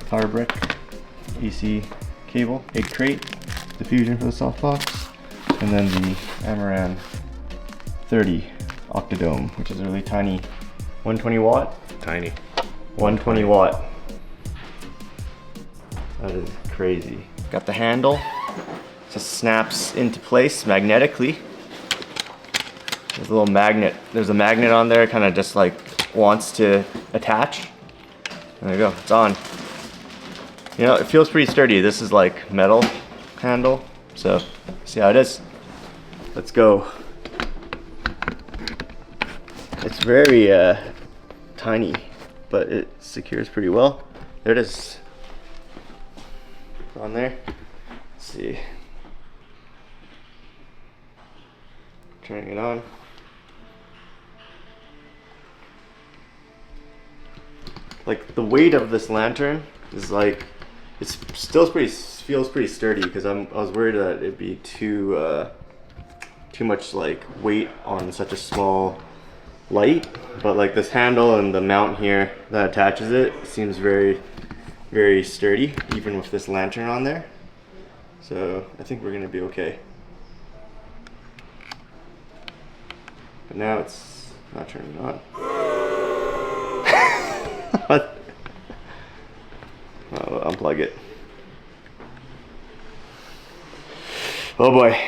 power brick, AC cable, egg crate, diffusion for the softbox, and then the Amaran 30 Octodome, which is a really tiny 120 watt. Tiny. 120 watt. That is crazy. Got the handle, just snaps into place magnetically. There's a little magnet. There's a magnet on there, kind of just like wants to attach. There you go, it's on. You know, it feels pretty sturdy. This is like metal handle, so see how it is. Let's go. It's very tiny, but it secures pretty well. There it is. On there. Let's see. Turning it on. Like the weight of this lantern is like, it's still feels pretty sturdy, because I was worried that it'd be too much like weight on such a small light, but like this handle and the mount here that attaches it seems very sturdy, even with this lantern on there. So I think we're gonna be okay. But now it's not turning on. What? I'll unplug it. Oh boy.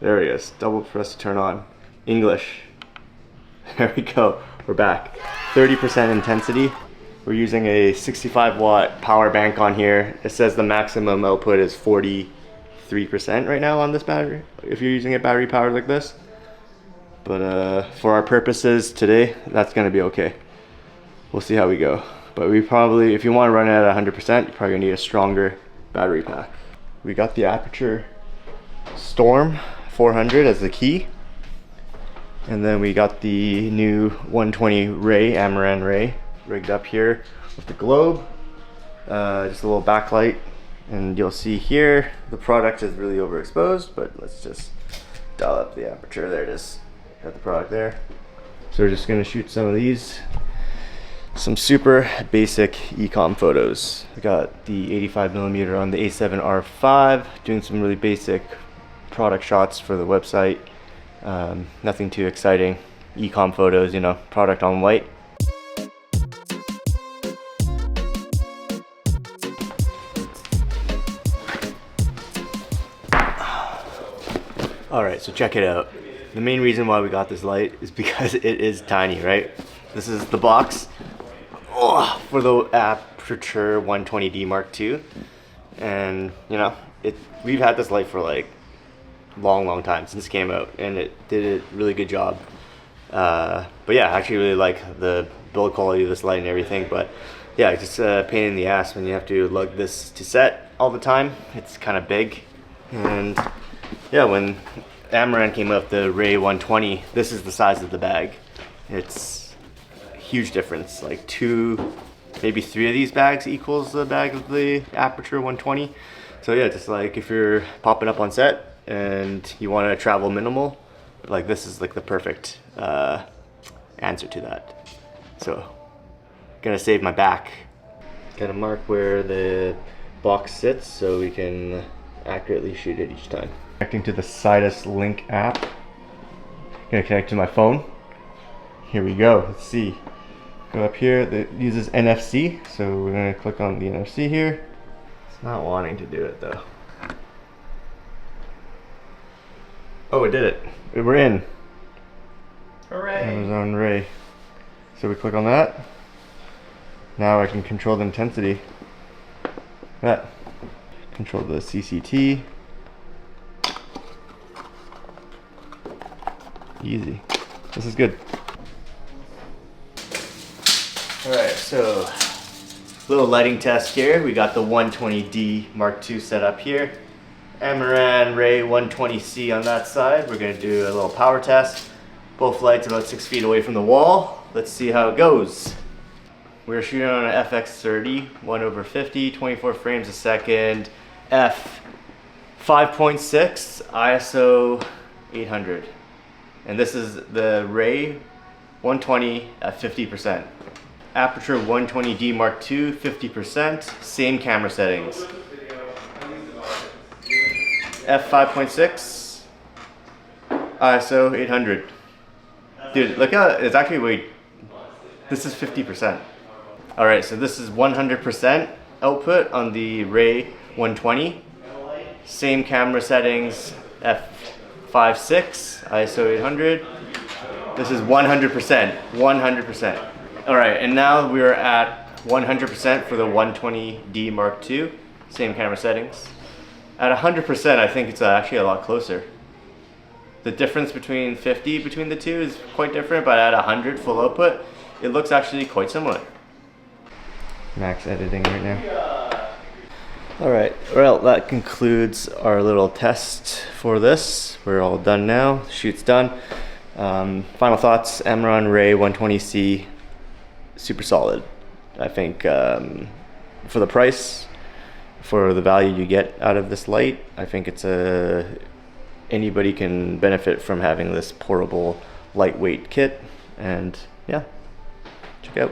There he is. Double press to turn on. English. There we go. We're back. 30% intensity. We're using a 65 watt power bank on here. It says the maximum output is 43% right now on this battery, if you're using a battery powered like this. But for our purposes today, that's gonna be okay. We'll see how we go. But we probably, if you want to run it at 100%, you're probably gonna need a stronger battery pack. We got the Aputure Storm 400 as the key. And then we got the new 120 Ray, Amaran Ray, rigged up here with the globe. Just a little backlight. And you'll see here, the product is really overexposed, but let's just dial up the aperture. There it is. Got the product there. So we're just gonna shoot some of these. Some super basic ecom photos. I got the 85mm on the A7R5, doing some really basic product shots for the website. Nothing too exciting. Ecom photos, you know, product on white. All right, so check it out. The main reason why we got this light is because it is tiny, right? This is the box for the Aputure 120D Mark II. And you know, we've had this light for like long time since it came out, and it did a really good job. But yeah, I actually really like the build quality of this light and everything, but yeah, it's just a pain in the ass when you have to lug this to set all the time. It's kind of big. And yeah, when Amaran came up, the Ray120, this is the size of the bag. It's a huge difference. Like 2, maybe 3 of these bags equals the bag of the Aputure 120. So yeah, just like if you're popping up on set and you want to travel minimal, like this is like the perfect answer to that. So gonna save my back. Gotta mark where the box sits so we can accurately shoot it each time. Connecting to the Sidus Link app. Gonna connect to my phone. Here we go. Let's see. Go up here. It uses NFC, so we're gonna click on the NFC here. It's not wanting to do it though. Oh, it did it. We're in. Hooray! Amazon Ray. So we click on that. Now I can control the intensity. That. Control the CCT. Easy. This is good. Alright, so little lighting test here. We got the 120D Mark II set up here. Amaran Ray120c on that side. We're gonna do a little power test. Both lights about 6 feet away from the wall. Let's see how it goes. We're shooting on an FX30, 1/50, 24 frames a second, f 5.6, ISO 800. And this is the Ray 120 at 50%. Aputure 120D Mark II, 50%, same camera settings. f5.6, ISO 800. Dude, look how it's actually, wait, this is 50%. All right, so this is 100% output on the Ray120. Same camera settings, f5.6, ISO 800. This is 100%, 100%. All right, and now we're at 100% for the 120D Mark II, same camera settings. At 100%, I think it's actually a lot closer. The difference between 50 between the two is quite different, but at 100 full output, it looks actually quite similar. Max editing right now. All right, well, that concludes our little test for this. We're all done now, the shoot's done. Final thoughts, Amaran Ray120c, super solid. I think for the price, for the value you get out of this light, I think it's anybody can benefit from having this portable, lightweight kit, and yeah, check it out.